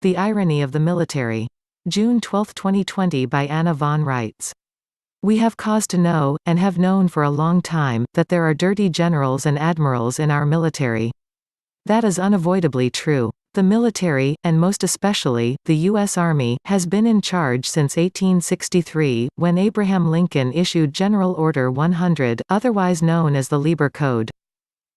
The Irony of the Military. June 12, 2020 by Anna von Reitz. We have cause to know, and have known for a long time, that there are dirty generals and admirals in our military. That is unavoidably true. The military, and most especially, the U.S. Army, has been in charge since 1863, when Abraham Lincoln issued General Order 100, otherwise known as the Lieber Code.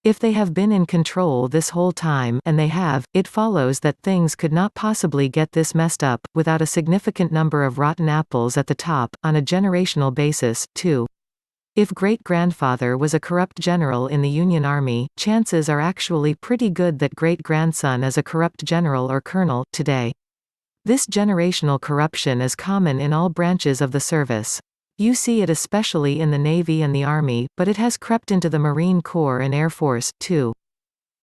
If they have been in control this whole time, and they have, it follows that things could not possibly get this messed up, without a significant number of rotten apples at the top, on a generational basis, too. If great-grandfather was a corrupt general in the Union Army, chances are actually pretty good that great-grandson is a corrupt general or colonel, today. This generational corruption is common in all branches of the service. You see it especially in the Navy and the Army, but it has crept into the Marine Corps and Air Force, too.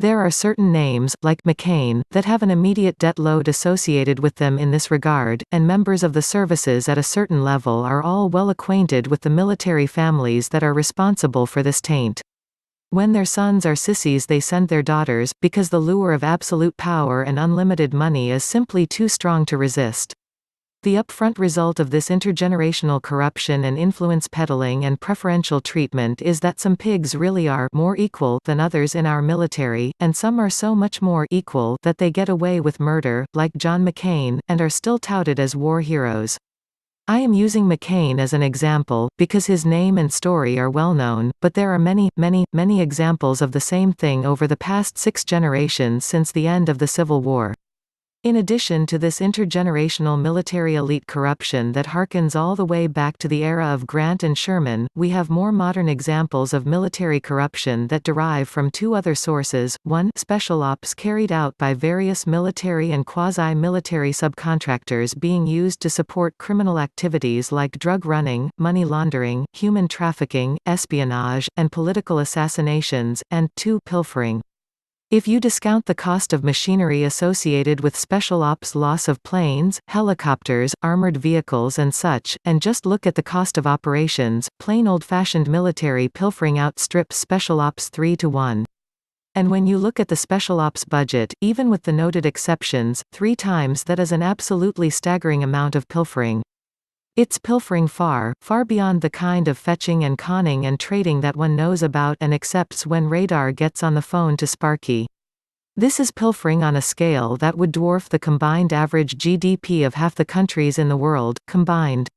There are certain names, like McCain, that have an immediate debt load associated with them in this regard, and members of the services at a certain level are all well acquainted with the military families that are responsible for this taint. When their sons are sissies they send their daughters, because the lure of absolute power and unlimited money is simply too strong to resist. The upfront result of this intergenerational corruption and influence peddling and preferential treatment is that some pigs really are more equal than others in our military, and some are so much more equal that they get away with murder, like John McCain, and are still touted as war heroes. I am using McCain as an example, because his name and story are well known, but there are many, many, many examples of the same thing over the past 6 generations since the end of the Civil War. In addition to this intergenerational military elite corruption that harkens all the way back to the era of Grant and Sherman, we have more modern examples of military corruption that derive from 2 other sources. 1. Special ops carried out by various military and quasi-military subcontractors being used to support criminal activities like drug running, money laundering, human trafficking, espionage, and political assassinations, and 2. Pilfering. If you discount the cost of machinery associated with special ops, loss of planes, helicopters, armored vehicles and such, and just look at the cost of operations, plain old-fashioned military pilfering outstrips special ops 3 to 1. And when you look at the special ops budget, even with the noted exceptions, 3 times that is an absolutely staggering amount of pilfering. It's pilfering far, far beyond the kind of fetching and conning and trading that one knows about and accepts when radar gets on the phone to Sparky. This is pilfering on a scale that would dwarf the combined average GDP of half the countries in the world, combined.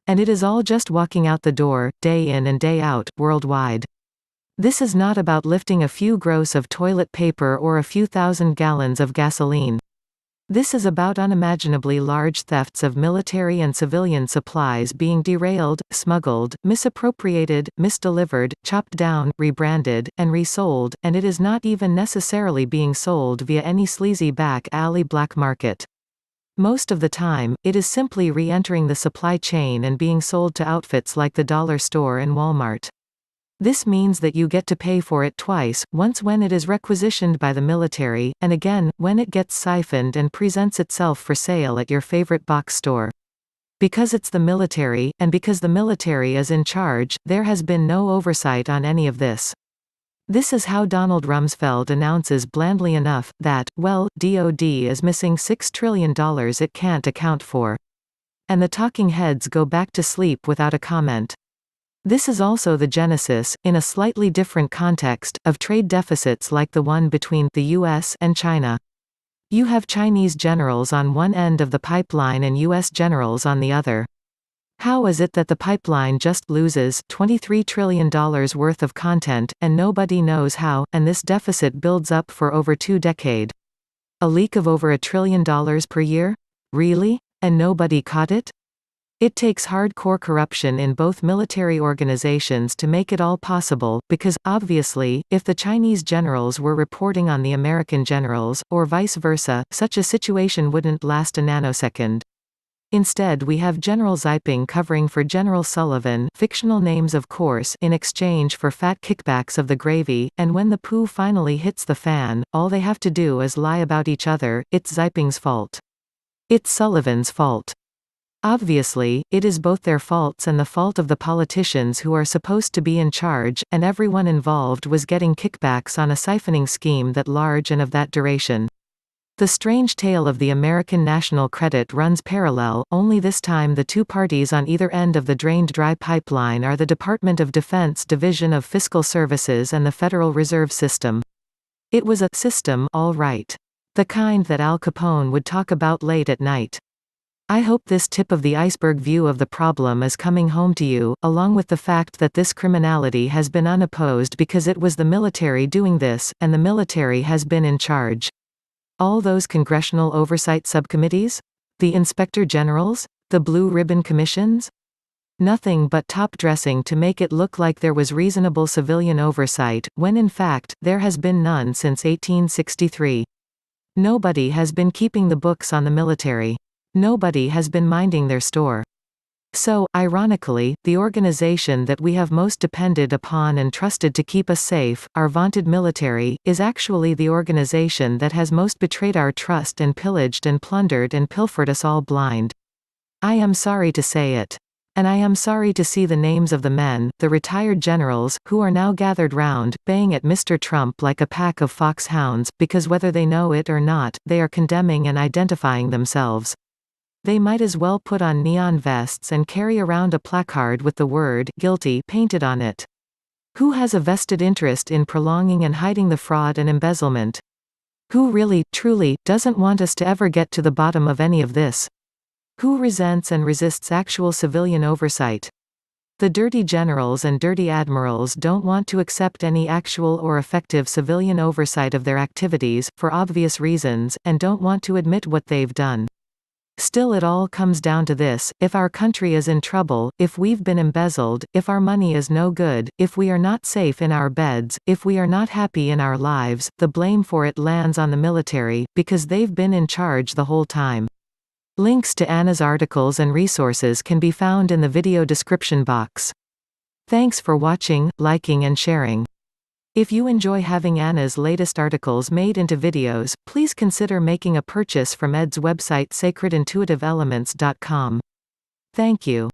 And it is all just walking out the door, day in and day out, worldwide. This is not about lifting a few gross of toilet paper or a few thousand gallons of gasoline. This is about unimaginably large thefts of military and civilian supplies being derailed, smuggled, misappropriated, misdelivered, chopped down, rebranded, and resold, and it is not even necessarily being sold via any sleazy back alley black market. Most of the time, it is simply re-entering the supply chain and being sold to outfits like the dollar store and Walmart. This means that you get to pay for it twice, once when it is requisitioned by the military, and again, when it gets siphoned and presents itself for sale at your favorite box store. Because it's the military, and because the military is in charge, there has been no oversight on any of this. This is how Donald Rumsfeld announces blandly enough, that, well, DoD is missing $6 trillion it can't account for. And the talking heads go back to sleep without a comment. This is also the genesis, in a slightly different context, of trade deficits like the one between the US and China. You have Chinese generals on one end of the pipeline and US generals on the other. How is it that the pipeline just loses $23 trillion worth of content, and nobody knows how, and this deficit builds up for over 2 decades? A leak of over $1 trillion per year? Really? And nobody caught it? It takes hardcore corruption in both military organizations to make it all possible, because, obviously, if the Chinese generals were reporting on the American generals, or vice versa, such a situation wouldn't last a nanosecond. Instead we have General Ziping covering for General Sullivan, fictional names of course, in exchange for fat kickbacks of the gravy, and when the poo finally hits the fan, all they have to do is lie about each other. It's Ziping's fault. It's Sullivan's fault. Obviously, it is both their faults and the fault of the politicians who are supposed to be in charge, and everyone involved was getting kickbacks on a siphoning scheme that large and of that duration. The strange tale of the American national credit runs parallel, only this time the two parties on either end of the drained dry pipeline are the Department of Defense Division of Fiscal Services and the Federal Reserve System. It was a system, all right. The kind that Al Capone would talk about late at night. I hope this tip of the iceberg view of the problem is coming home to you, along with the fact that this criminality has been unopposed because it was the military doing this, and the military has been in charge. All those congressional oversight subcommittees? The inspector generals? The blue ribbon commissions? Nothing but top-dressing to make it look like there was reasonable civilian oversight, when in fact, there has been none since 1863. Nobody has been keeping the books on the military. Nobody has been minding their store. So, ironically, the organization that we have most depended upon and trusted to keep us safe, our vaunted military, is actually the organization that has most betrayed our trust and pillaged and plundered and pilfered us all blind. I am sorry to say it. And I am sorry to see the names of the men, the retired generals, who are now gathered round, baying at Mr. Trump like a pack of foxhounds, because whether they know it or not, they are condemning and identifying themselves. They might as well put on neon vests and carry around a placard with the word "guilty" painted on it. Who has a vested interest in prolonging and hiding the fraud and embezzlement? Who really, truly, doesn't want us to ever get to the bottom of any of this? Who resents and resists actual civilian oversight? The dirty generals and dirty admirals don't want to accept any actual or effective civilian oversight of their activities, for obvious reasons, and don't want to admit what they've done. Still, it all comes down to this: if our country is in trouble, if we've been embezzled, if our money is no good, if we are not safe in our beds, if we are not happy in our lives, the blame for it lands on the military, because they've been in charge the whole time. Links to Anna's articles and resources can be found in the video description box. Thanks for watching, liking and sharing. If you enjoy having Anna's latest articles made into videos, please consider making a purchase from Ed's website sacredintuitiveelements.com. Thank you.